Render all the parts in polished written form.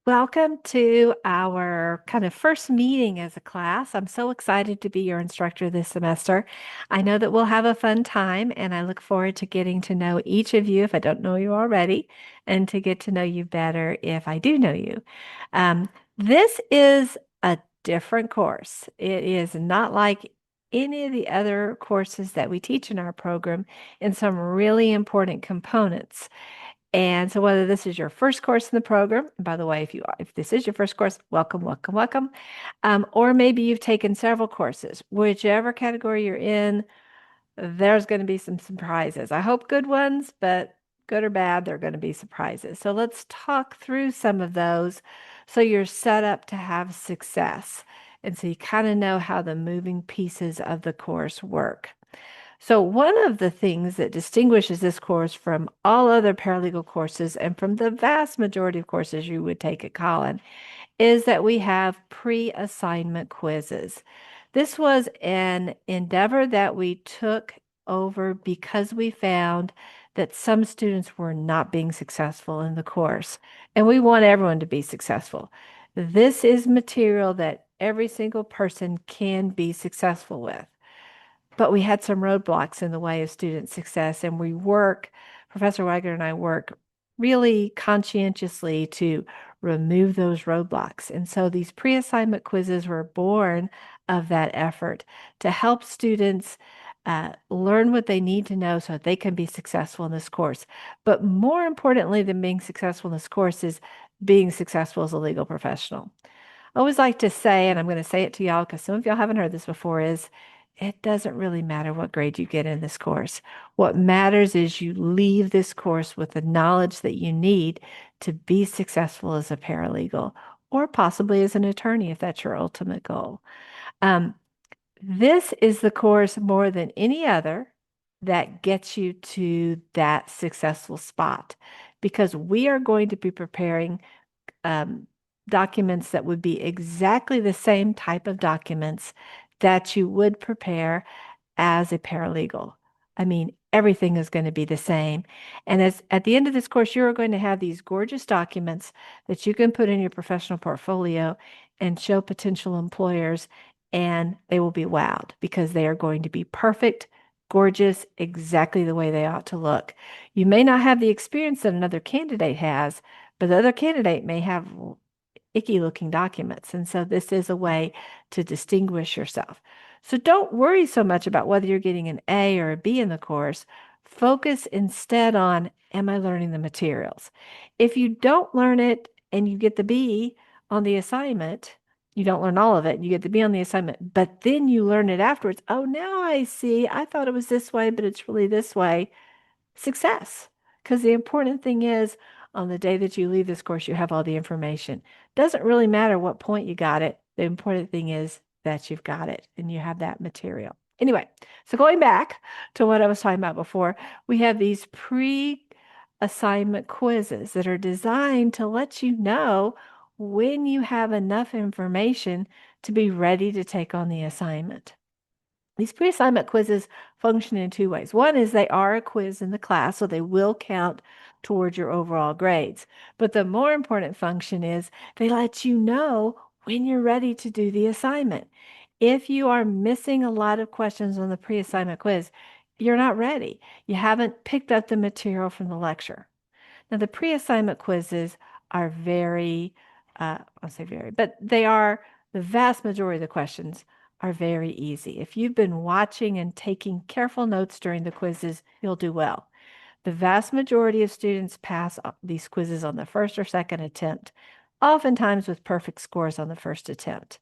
Welcome to our kind of first meeting as a class. I'm so excited to be your instructor this semester. I know that we'll have a fun time, and I look forward to getting to know each of you if I don't know you already, and to get to know you better if I do know you. This is a different course. It is not like any of the other courses that we teach in our program in some really important components. And so whether this is your first course in the program, and by the way, if this is your first course, welcome, welcome, welcome. Or maybe you've taken several courses, whichever category you're in, there's going to be some surprises. I hope good ones, but good or bad, they're going to be surprises. So let's talk through some of those so you're set up to have success. And so you kind of know how the moving pieces of the course work. So, one of the things that distinguishes this course from all other paralegal courses and from the vast majority of courses you would take at Collin is that we have pre-assignment quizzes. This was an endeavor that we took over because we found that some students were not being successful in the course, and we want everyone to be successful. This is material that every single person can be successful with. But we had some roadblocks in the way of student success, and Professor Wagner and I work really conscientiously to remove those roadblocks. And so these pre-assignment quizzes were born of that effort to help students learn what they need to know so that they can be successful in this course. But more importantly than being successful in this course is being successful as a legal professional. I always like to say, and I'm going to say it to y'all because some of y'all haven't heard this before, is it doesn't really matter what grade you get in this course. What matters is you leave this course with the knowledge that you need to be successful as a paralegal or possibly as an attorney if that's your ultimate goal. Um, this is the course more than any other that gets you to that successful spot because we are going to be preparing um, documents that would be exactly the same type of documents that you would prepare as a paralegal. I mean, everything is going to be the same. And as at the end of this course, you're going to have these gorgeous documents that you can put in your professional portfolio and show potential employers, and they will be wowed because they are going to be perfect, gorgeous, exactly the way they ought to look. You may not have the experience that another candidate has, but the other candidate may have icky looking documents. And so this is a way to distinguish yourself. So don't worry so much about whether you're getting an A or a B in the course. Focus instead on, am I learning the materials? If you don't learn it and you get the B on the assignment, you don't learn all of it, you get the B on the assignment, but then you learn it afterwards. Oh, now I see. I thought it was this way, but it's really this way. Success. Because the important thing is, on the day that you leave this course, you have all the information. Doesn't really matter what point you got it. The important thing is that you've got it and you have that material. Anyway, so going back to what I was talking about before, we have these pre-assignment quizzes that are designed to let you know when you have enough information to be ready to take on the assignment. These pre-assignment quizzes function in two ways. One is they are a quiz in the class, so they will count towards your overall grades. But the more important function is they let you know when you're ready to do the assignment. If you are missing a lot of questions on the pre-assignment quiz, you're not ready. You haven't picked up the material from the lecture. Now, the pre-assignment quizzes are I'll say very, but the vast majority of the questions are very easy. If you've been watching and taking careful notes during the quizzes, you'll do well. The vast majority of students pass these quizzes on the first or second attempt, oftentimes with perfect scores on the first attempt.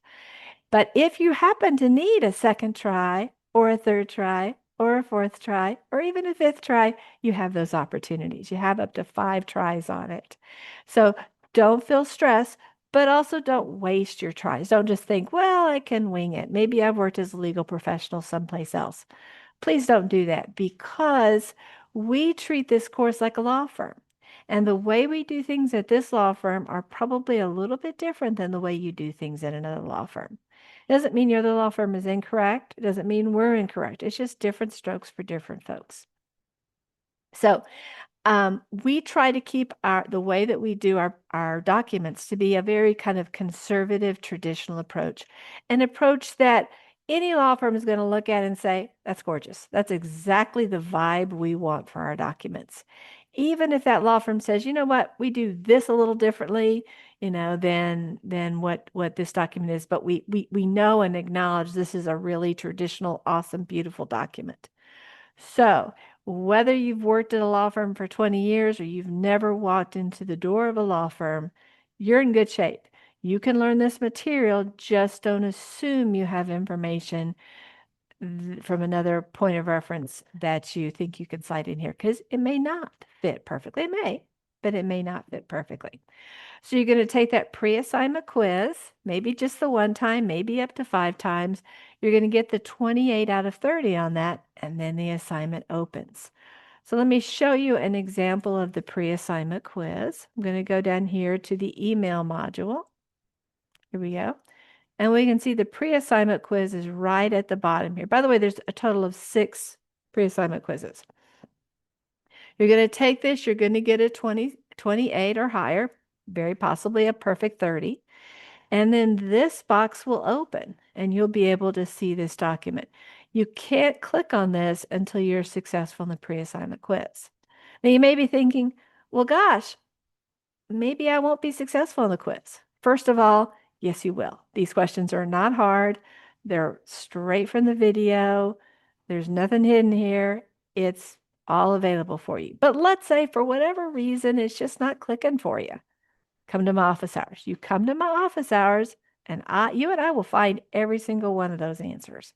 But if you happen to need a second try or a third try or a fourth try or even a fifth try, you have those opportunities. You have up to 5 tries on it. So don't feel stressed, but also don't waste your tries. Don't just think, well, I can wing it. Maybe I've worked as a legal professional someplace else. Please don't do that because we treat this course like a law firm. And the way we do things at this law firm are probably a little bit different than the way you do things at another law firm. It doesn't mean your other law firm is incorrect. It doesn't mean we're incorrect. It's just different strokes for different folks. So We try to keep the way that we do our documents to be a very kind of conservative, traditional approach, an approach that any law firm is going to look at and say, that's gorgeous. That's exactly the vibe we want for our documents. Even if that law firm says, you know what, we do this a little differently, than what this document is, but we know and acknowledge this is a really traditional, awesome, beautiful document. So, whether you've worked at a law firm for 20 years or you've never walked into the door of a law firm, you're in good shape. You can learn this material, just don't assume you have information from another point of reference that you think you can cite in here because it may not fit perfectly. It may, but it may not fit perfectly. So you're going to take that pre-assignment quiz, maybe just the one time, maybe up to 5 times. You're going to get the 28 out of 30 on that, and then the assignment opens. So let me show you an example of the pre-assignment quiz. I'm going to go down here to the email module. Here we go. And we can see the pre-assignment quiz is right at the bottom here. By the way, there's a total of 6 pre-assignment quizzes. You're going to take this, you're going to get a 20, 28 or higher, very possibly a perfect 30. And then this box will open and you'll be able to see this document. You can't click on this until you're successful in the pre-assignment quiz. Now you may be thinking, well, gosh, maybe I won't be successful in the quiz. First of all, yes, you will. These questions are not hard. They're straight from the video. There's nothing hidden here. It's all available for you. But let's say for whatever reason, it's just not clicking for you. Come to my office hours. You come to my office hours, and you and I will find every single one of those answers.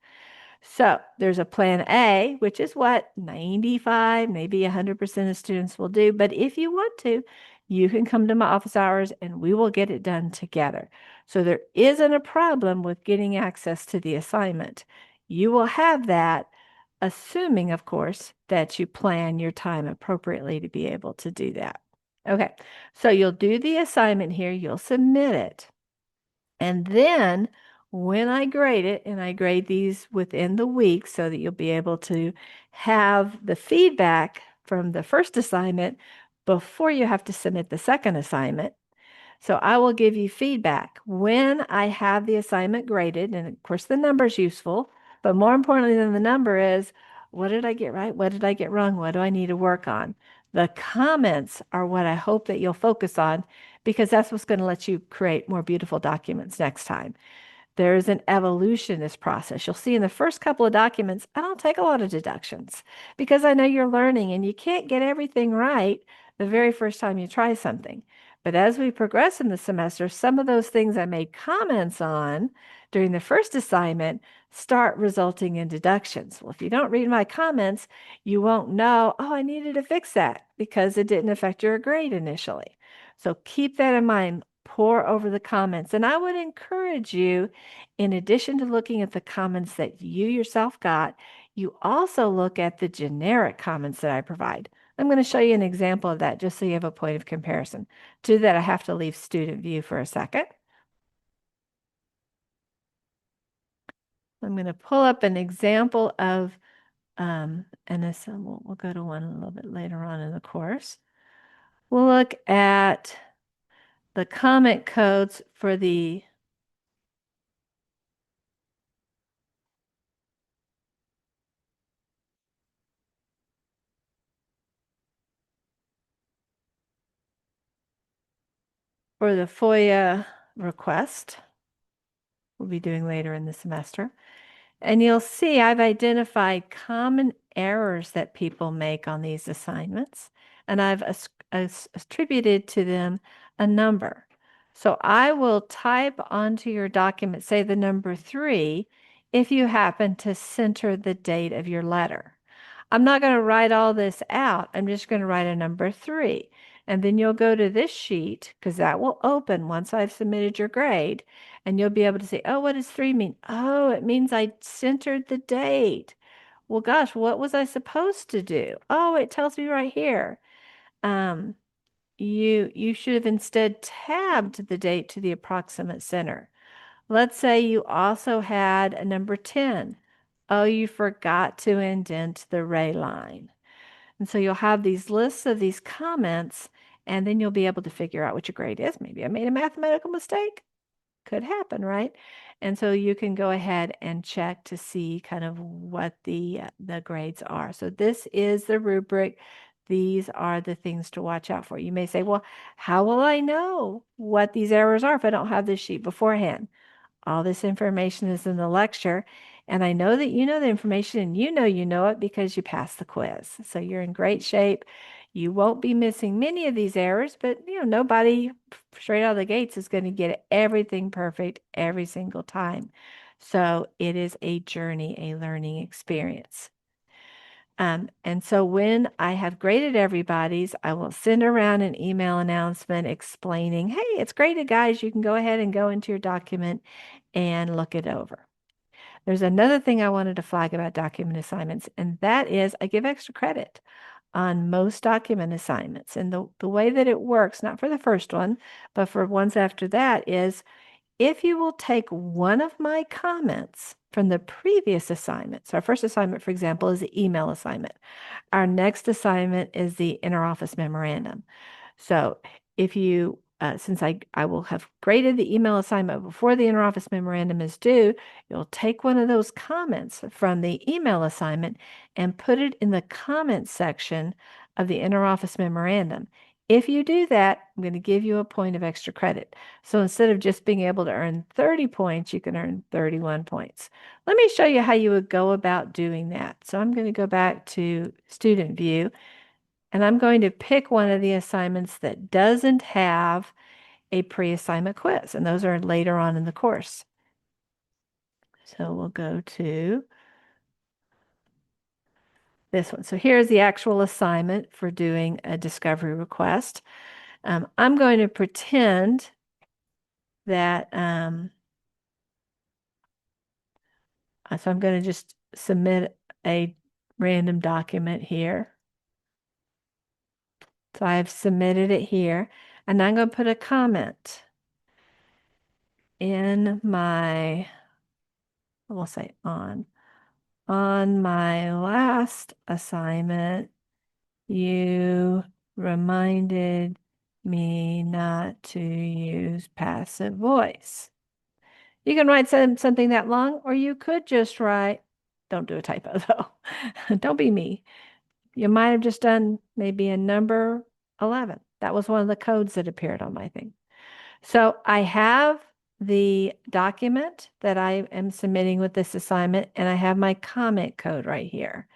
So there's a plan A, which is what 95, maybe 100% of students will do. But if you want to, you can come to my office hours and we will get it done together. So there isn't a problem with getting access to the assignment. You will have that, assuming, of course, that you plan your time appropriately to be able to do that. Okay, so you'll do the assignment here, you'll submit it. And then when I grade it, and I grade these within the week so that you'll be able to have the feedback from the first assignment before you have to submit the second assignment. So I will give you feedback when I have the assignment graded. And of course, the number is useful, but more importantly than the number is what did I get right? What did I get wrong? What do I need to work on? The comments are what I hope that you'll focus on because that's what's going to let you create more beautiful documents next time. There's an evolution in this process. You'll see in the first couple of documents, I don't take a lot of deductions because I know you're learning and you can't get everything right the very first time you try something. But as we progress in the semester, some of those things I made comments on during the first assignment start resulting in deductions. Well, if you don't read my comments, you won't know, oh, I needed to fix that because it didn't affect your grade initially. So keep that in mind. Pour over the comments. And I would encourage you, in addition to looking at the comments that you yourself got, you also look at the generic comments that I provide. I'm going to show you an example of that just so you have a point of comparison. To that, I have to leave student view for a second. I'm going to pull up an example of, and this, we'll go to one a little bit later on in the course. We'll look at the comment codes for the FOIA request we'll be doing later in the semester. And you'll see I've identified common errors that people make on these assignments, and I've attributed to them a number. So I will type onto your document, say the number 3, if you happen to center the date of your letter. I'm not going to write all this out. I'm just going to write a number 3. And then you'll go to this sheet because that will open once I've submitted your grade. And you'll be able to say, oh, what does 3 mean? Oh, it means I centered the date. Well, gosh, what was I supposed to do? Oh, it tells me right here. Um, you should have instead tabbed the date to the approximate center. Let's say you also had a number 10. Oh, you forgot to indent the ray line. And so you'll have these lists of these comments, and then you'll be able to figure out what your grade is. Maybe I made a mathematical mistake. Could happen, right? And so you can go ahead and check to see kind of what the grades are. So this is the rubric. These are the things to watch out for. You may say, well, how will I know what these errors are if I don't have this sheet beforehand? All this information is in the lecture, and I know that you know the information and you know it because you passed the quiz. So you're in great shape. You won't be missing many of these errors, but nobody straight out of the gates is going to get everything perfect every single time. So it is a journey, a learning experience. And so when I have graded everybody's, I will send around an email announcement explaining, hey, it's graded, guys. You can go ahead and go into your document and look it over. There's another thing I wanted to flag about document assignments, and that is I give extra credit on most document assignments. And the way that it works, not for the first one, but for ones after that, is if you will take one of my comments from the previous assignment. So our first assignment, for example, is the email assignment. Our next assignment is the interoffice memorandum. So if you, since I will have graded the email assignment before the interoffice memorandum is due, you'll take one of those comments from the email assignment and put it in the comments section of the interoffice memorandum. If you do that, I'm going to give you a point of extra credit. So instead of just being able to earn 30 points, you can earn 31 points. Let me show you how you would go about doing that. So I'm going to go back to student view, and I'm going to pick one of the assignments that doesn't have a pre-assignment quiz, and those are later on in the course. So we'll go to this one. So here's the actual assignment for doing a discovery request. I'm going to pretend that, so I'm going to just submit a random document here. So I've submitted it here, and I'm going to put a comment in my, we'll say on my last assignment, you reminded me not to use passive voice. You can write something that long, or you could just write, don't do a typo though. Don't be me. You might have just done maybe a number 11. That was one of the codes that appeared on my thing. So I have the document that I am submitting with this assignment, and I have my comment code right here.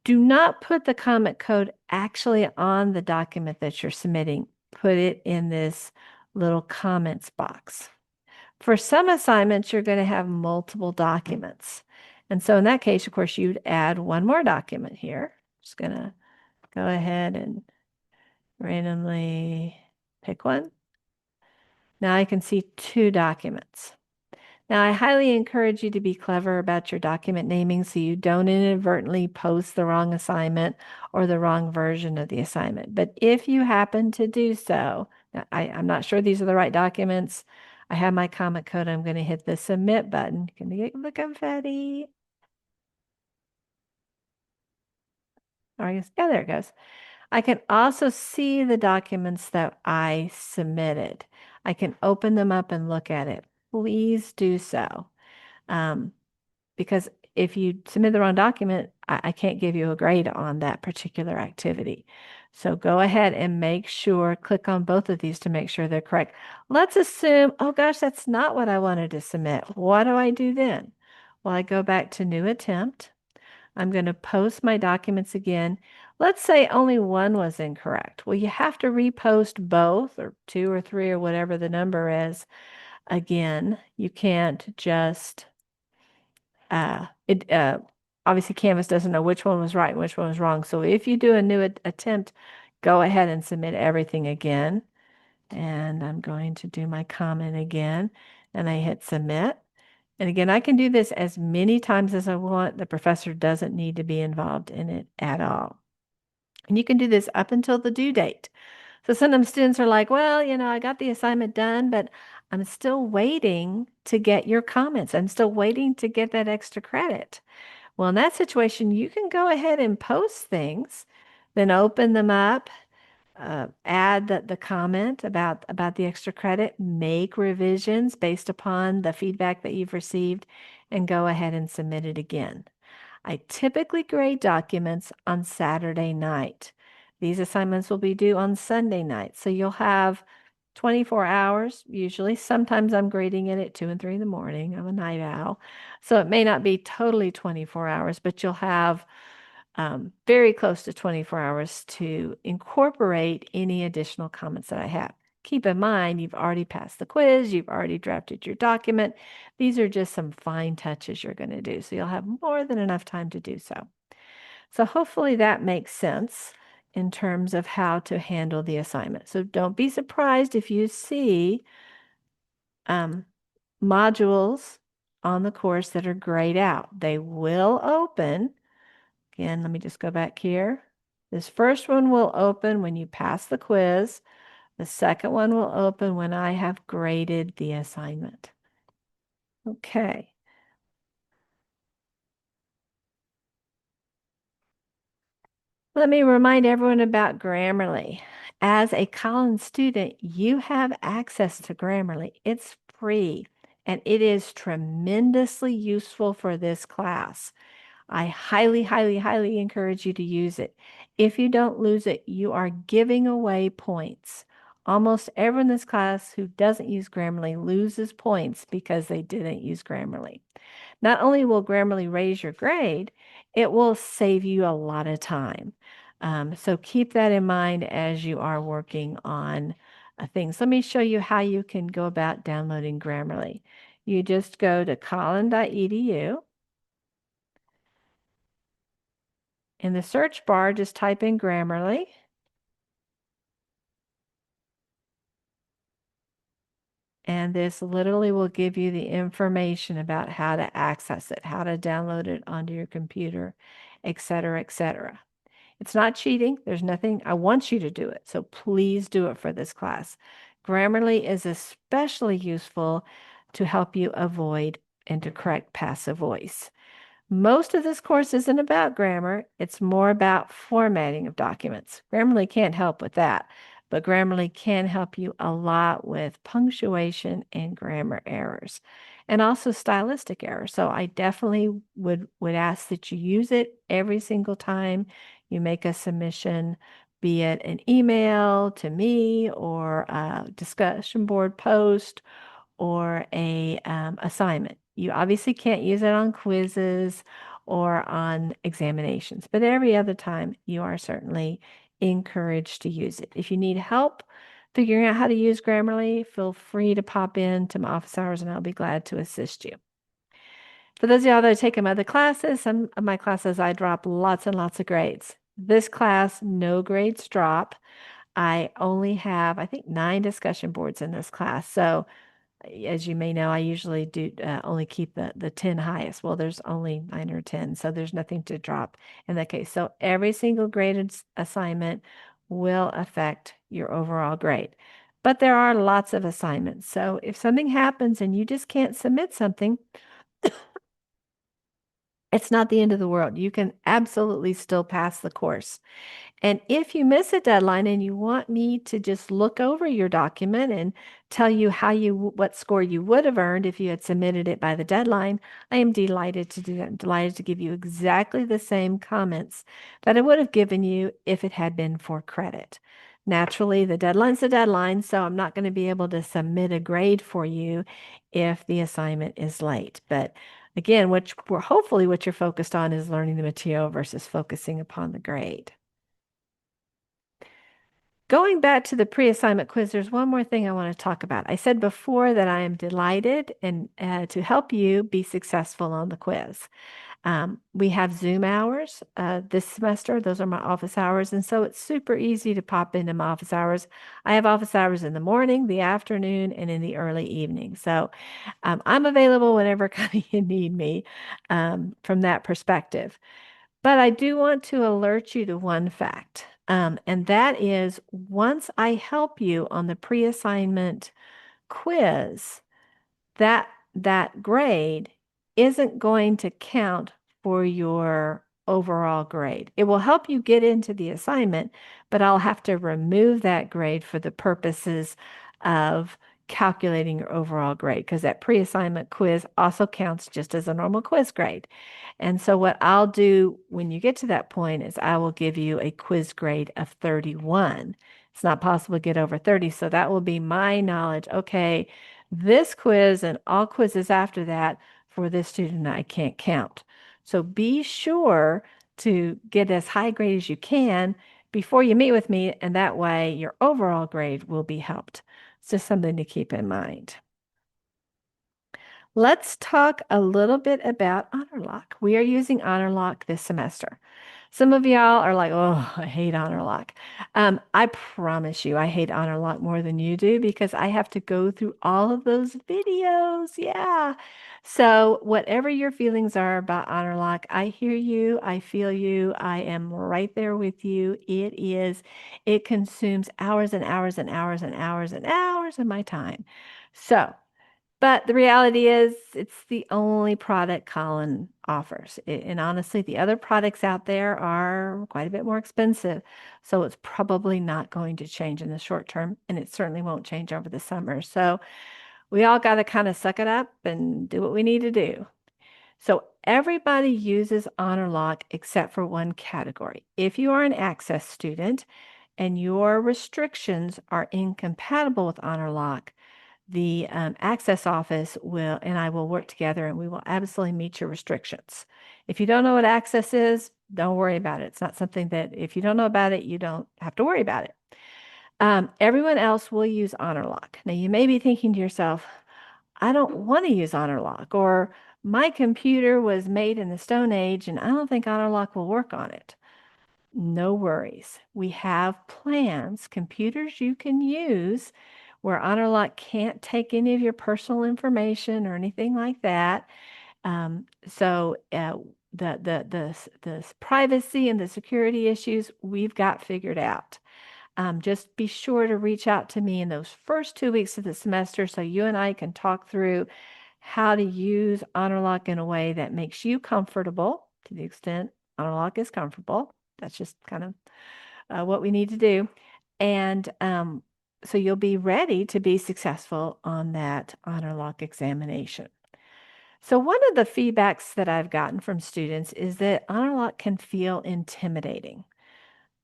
Do not put the comment code actually on the document that you're submitting. Put it in this little comments box. For some assignments, you're going to have multiple documents. And so in that case, of course, you'd add one more document here. Just going to go ahead and randomly pick one. Now I can see two documents. Now, I highly encourage you to be clever about your document naming so you don't inadvertently post the wrong assignment or the wrong version of the assignment. But if you happen to do so, I'm not sure these are the right documents. I have my comment code. I'm going to hit the submit button. Can you get the confetti? Or I guess, yeah, there it goes. I can also see the documents that I submitted. I can open them up and look at it. Please do so. Because if you submit the wrong document, I can't give you a grade on that particular activity. So go ahead and make sure, click on both of these to make sure they're correct. Let's assume, oh gosh, that's not what I wanted to submit. What do I do then? Well, I go back to new attempt. I'm going to post my documents again. Let's say only one was incorrect. Well, you have to repost both or two or three or whatever the number is. Again, you can't just obviously Canvas doesn't know which one was right and which one was wrong. So if you do a new attempt, go ahead and submit everything again. And I'm going to do my comment again, and I hit submit. And again, I can do this as many times as I want. The professor doesn't need to be involved in it at all. And you can do this up until the due date. So sometimes students are like, well, I got the assignment done, but I'm still waiting to get your comments. I'm still waiting to get that extra credit. Well, in that situation, you can go ahead and post things Then open them up, add the comment about the extra credit, make revisions based upon the feedback that you've received, and go ahead and submit it again. I typically grade documents on Saturday night. These assignments will be due on Sunday night, so you'll have 24 hours usually. Sometimes I'm grading it at 2 and 3 in the morning. I'm a night owl. So it may not be totally 24 hours, but you'll have very close to 24 hours to incorporate any additional comments that I have. Keep in mind, you've already passed the quiz, you've already drafted your document. These are just some fine touches you're going to do. So you'll have more than enough time to do so. So hopefully that makes sense in terms of how to handle the assignment. So don't be surprised if you see um, modules on the course that are grayed out. They will open. Again, let me just go back here. This first one will open when you pass the quiz. The second one will open when I have graded the assignment. Okay. Let me remind everyone about Grammarly. As a Collins student, you have access to Grammarly. It's free and it is tremendously useful for this class. I highly, highly, highly encourage you to use it. If you don't lose it, you are giving away points. Almost everyone in this class who doesn't use Grammarly loses points because they didn't use Grammarly. Not only will Grammarly raise your grade, it will save you a lot of time. So keep that in mind as you are working on things. Let me show you how you can go about downloading Grammarly. You just go to collin.edu. In the search bar, just type in Grammarly. And this literally will give you the information about how to access it, how to download it onto your computer, et cetera, et cetera. It's not cheating. There's nothing, I want you to do it. So please do it for this class. Grammarly is especially useful to help you avoid and to correct passive voice. Most of this course isn't about grammar. It's more about formatting of documents. Grammarly can't help with that, but Grammarly can help you a lot with punctuation and grammar errors and also stylistic errors. So I definitely would ask that you use it every single time you make a submission, be it an email to me or a discussion board post or a assignment. You obviously can't use it on quizzes or on examinations, but every other time you are certainly encouraged to use it. If you need help figuring out how to use Grammarly, feel free to pop in to my office hours and I'll be glad to assist you. For those of y'all that are taking my other classes, some of my classes I drop lots and lots of grades. This class, no grades drop. I only have, I think, 9 discussion boards in this class. So as you may know, I usually do only keep the 10 highest. Well, there's only 9 or 10, so there's nothing to drop in that case. So every single graded assignment will affect your overall grade. But there are lots of assignments. So if something happens and you just can't submit something, it's not the end of the world. You can absolutely still pass the course. And if you miss a deadline and you want me to just look over your document and tell you what score you would have earned if you had submitted it by the deadline, I am delighted to do that. I'm delighted to give you exactly the same comments that I would have given you if it had been for credit. Naturally, the deadline's the deadline, so I'm not going to be able to submit a grade for you if the assignment is late. But again, hopefully what you're focused on is learning the material versus focusing upon the grade. Going back to the pre-assignment quiz, there's one more thing I want to talk about. I said before that I am delighted and to help you be successful on the quiz. We have Zoom hours this semester. Those are my office hours. And so it's super easy to pop into my office hours. I have office hours in the morning, the afternoon, and in the early evening. So I'm available whenever kind of you need me from that perspective. But I do want to alert you to one fact, and that is once I help you on the pre-assignment quiz, that grade isn't going to count for your overall grade. It will help you get into the assignment, but I'll have to remove that grade for the purposes of calculating your overall grade because that pre-assignment quiz also counts just as a normal quiz grade. And so what I'll do when you get to that point is I will give you a quiz grade of 31. It's not possible to get over 30, so that will be my knowledge. Okay, this quiz and all quizzes after that for this student I can't count. So be sure to get as high grade as you can before you meet with me, and that way your overall grade will be helped. It's just something to keep in mind. Let's talk a little bit about HonorLock. We are using HonorLock this semester. Some of y'all are like, oh, I hate HonorLock. I promise you, I hate HonorLock more than you do because I have to go through all of those videos. Yeah. So, whatever your feelings are about HonorLock, I hear you. I feel you. I am right there with you. It consumes hours and hours and hours and hours and hours of my time. So, but the reality is, it's the only product Colin offers. And honestly, the other products out there are quite a bit more expensive. So it's probably not going to change in the short term, and it certainly won't change over the summer. So we all got to kind of suck it up and do what we need to do. So everybody uses HonorLock except for one category. If you are an Access student and your restrictions are incompatible with HonorLock, the access office will and I will work together and we will absolutely meet your restrictions. If you don't know what access is, don't worry about it. It's not something that if you don't know about it, you don't have to worry about it. Everyone else will use HonorLock. Now you may be thinking to yourself, I don't want to use HonorLock, or my computer was made in the Stone Age and I don't think HonorLock will work on it. No worries. We have plans, computers you can use where HonorLock can't take any of your personal information or anything like that. So the privacy and the security issues we've got figured out. Just be sure to reach out to me in those first 2 weeks of the semester so you and I can talk through how to use HonorLock in a way that makes you comfortable to the extent HonorLock is comfortable. That's just kind of what we need to do. And so you'll be ready to be successful on that HonorLock examination. So one of the feedbacks that I've gotten from students is that HonorLock can feel intimidating.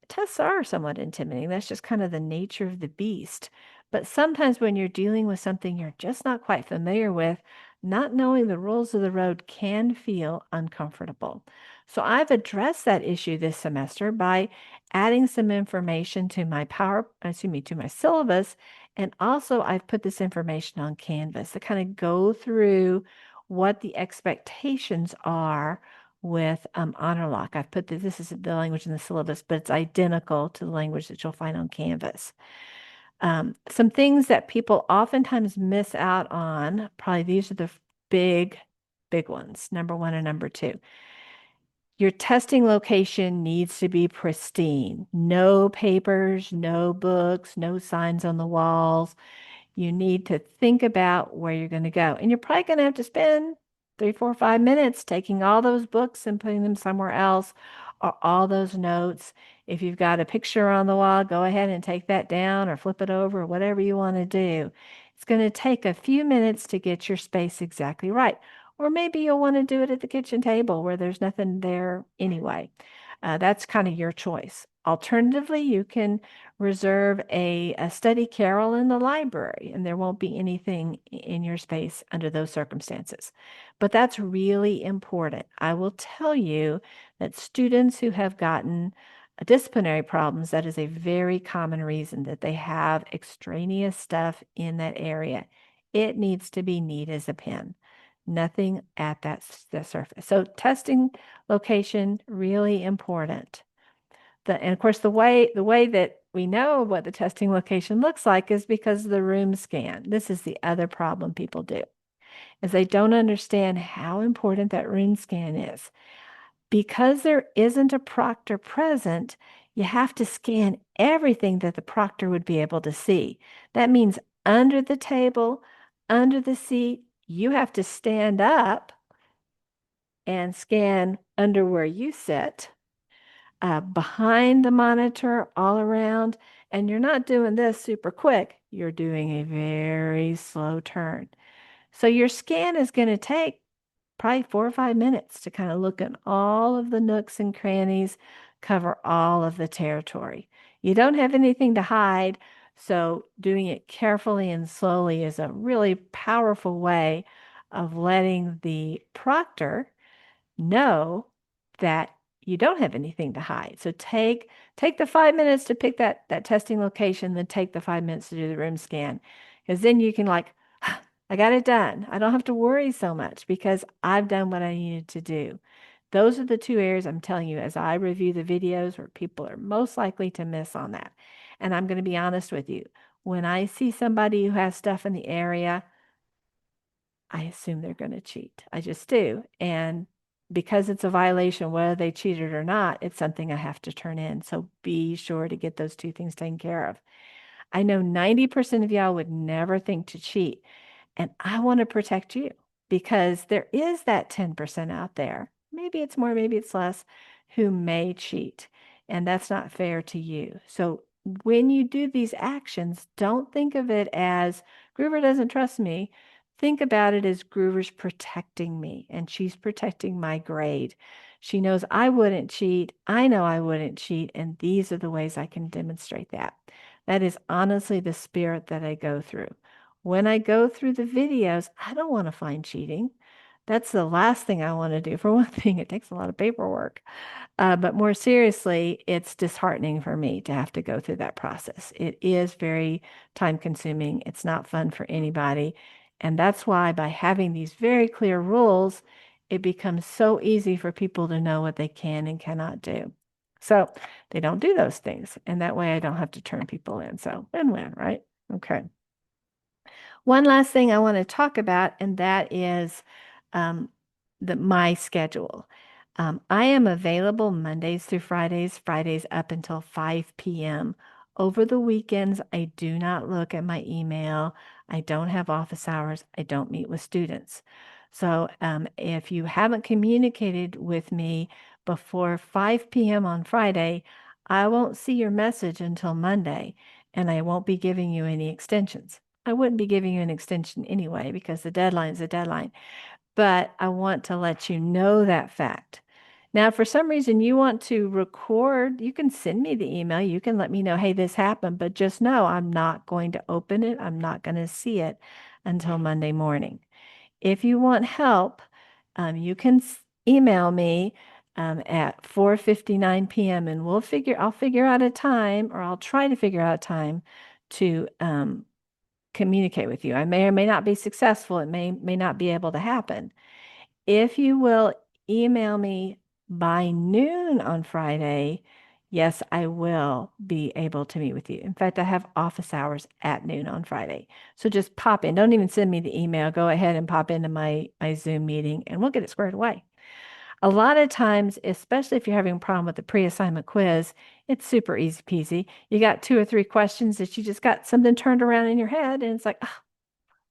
Tests are somewhat intimidating. That's just kind of the nature of the beast. But sometimes when you're dealing with something you're just not quite familiar with, not knowing the rules of the road can feel uncomfortable. So I've addressed that issue this semester by adding some information to to my syllabus, and also I've put this information on Canvas to kind of go through what the expectations are with HonorLock. I've put this is the language in the syllabus, but it's identical to the language that you'll find on Canvas. Some things that people oftentimes miss out on, probably these are the big ones, number one and number two. Your testing location needs to be pristine. No papers, no books, no signs on the walls. You need to think about where you're going to go. And you're probably going to have to spend 3, 4, 5 minutes taking all those books and putting them somewhere else, or all those notes. If you've got a picture on the wall, go ahead and take that down or flip it over or whatever you want to do. It's going to take a few minutes to get your space exactly right. Or maybe you'll want to do it at the kitchen table where there's nothing there anyway. That's kind of your choice. Alternatively, you can reserve a study carrel in the library, and there won't be anything in your space under those circumstances. But that's really important. I will tell you that students who have gotten disciplinary problems, that is a very common reason that they have extraneous stuff in that area. It needs to be neat as a pin. Nothing at the surface. So testing location, really important. And of course, the way that we know what the testing location looks like is because of the room scan. This is the other problem people do, is they don't understand how important that room scan is. Because there isn't a proctor present, you have to scan everything that the proctor would be able to see. That means under the table, under the seat, you have to stand up and scan under where you sit, behind the monitor, all around. And you're not doing this super quick. You're doing a very slow turn. So your scan is going to take probably 4 or 5 minutes to kind of look at all of the nooks and crannies, cover all of the territory. You don't have anything to hide, so doing it carefully and slowly is a really powerful way of letting the proctor know that you don't have anything to hide. So take the 5 minutes to pick that testing location, then take the 5 minutes to do the room scan. Because then you can like, I got it done. I don't have to worry so much because I've done what I needed to do. Those are the two areas I'm telling you as I review the videos where people are most likely to miss on that. And I'm going to be honest with you. When I see somebody who has stuff in the area, I assume they're going to cheat. I just do. And because it's a violation, whether they cheated or not, it's something I have to turn in. So be sure to get those two things taken care of. I know 90% of y'all would never think to cheat. And I want to protect you because there is that 10% out there. Maybe it's more, maybe it's less, who may cheat. And that's not fair to you. So when you do these actions, don't think of it as Groover doesn't trust me. Think about it as Groover's protecting me and she's protecting my grade. She knows I wouldn't cheat. I know I wouldn't cheat. And these are the ways I can demonstrate that. That is honestly the spirit that I go through. When I go through the videos, I don't want to find cheating. That's the last thing I want to do. For one thing, it takes a lot of paperwork. But more seriously, it's disheartening for me to have to go through that process. It is very time consuming. It's not fun for anybody. And that's why by having these very clear rules, it becomes so easy for people to know what they can and cannot do. So they don't do those things. And that way I don't have to turn people in. So win-win, right? Okay. One last thing I want to talk about, and that is um, my schedule. I am available Mondays through Fridays, Fridays up until 5 p.m. Over the weekends, I do not look at my email. I don't have office hours. I don't meet with students. So if you haven't communicated with me before 5 p.m. on Friday, I won't see your message until Monday, and I won't be giving you any extensions. I wouldn't be giving you an extension anyway because the deadline's a deadline, but I want to let you know that fact. Now, if for some reason you want to record, you can send me the email. You can let me know, hey, this happened, but just know I'm not going to open it. I'm not going to see it until Monday morning. If you want help, you can email me at 4:59 p.m. and I'll figure out a time, or I'll try to figure out a time to communicate with you. I may or may not be successful. It may not be able to happen. If you will email me by noon on Friday, yes, I will be able to meet with you. In fact, I have office hours at noon on Friday. So just pop in. Don't even send me the email. Go ahead and pop into my Zoom meeting and we'll get it squared away. A lot of times, especially if you're having a problem with the pre-assignment quiz, it's super easy peasy. You got 2 or 3 questions that you just got something turned around in your head, and it's like,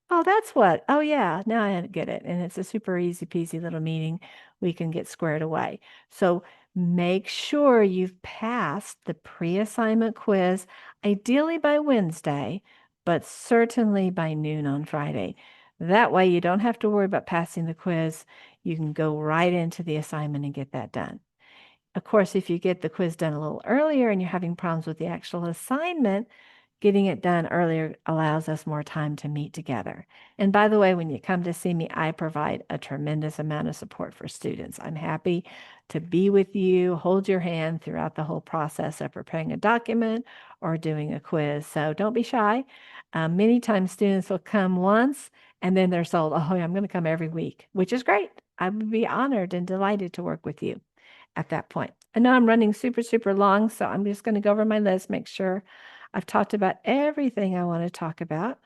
oh, that's what. Oh, yeah, now I get it. And it's a super easy peasy little meeting we can get squared away. So make sure you've passed the pre-assignment quiz, ideally by Wednesday, but certainly by noon on Friday. That way you don't have to worry about passing the quiz. You can go right into the assignment and get that done. Of course, if you get the quiz done a little earlier and you're having problems with the actual assignment, getting it done earlier allows us more time to meet together. And by the way, when you come to see me, I provide a tremendous amount of support for students. I'm happy to be with you, hold your hand throughout the whole process of preparing a document or doing a quiz. So don't be shy. Many times students will come once and then they're sold, oh, I'm going to come every week, which is great. I would be honored and delighted to work with you at that point. I know I'm running super, super long, so I'm just going to go over my list, make sure I've talked about everything I want to talk about.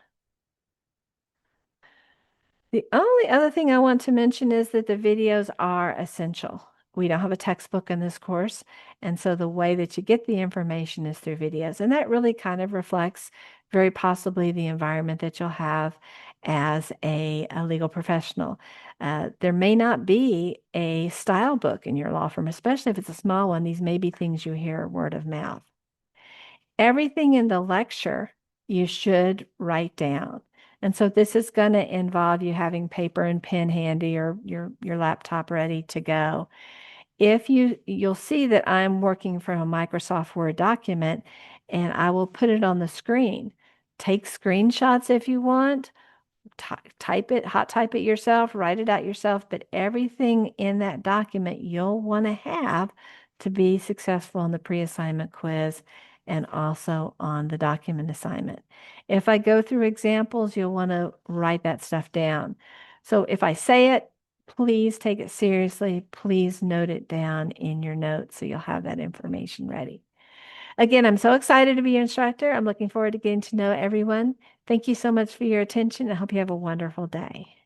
The only other thing I want to mention is that the videos are essential. We don't have a textbook in this course. And so the way that you get the information is through videos. And that really kind of reflects very possibly the environment that you'll have as a legal professional. There may not be a style book in your law firm, especially if it's a small one. These may be things you hear word of mouth. Everything in the lecture you should write down. And so this is going to involve you having paper and pen handy or your laptop ready to go. If you'll see that I'm working from a Microsoft Word document and I will put it on the screen. Take screenshots if you want, type it, hot type it yourself, write it out yourself, but everything in that document you'll want to have to be successful on the pre-assignment quiz and also on the document assignment. If I go through examples, you'll want to write that stuff down. So if I say it, please take it seriously. Please note it down in your notes so you'll have that information ready. Again, I'm so excited to be your instructor. I'm looking forward to getting to know everyone. Thank you so much for your attention. I hope you have a wonderful day.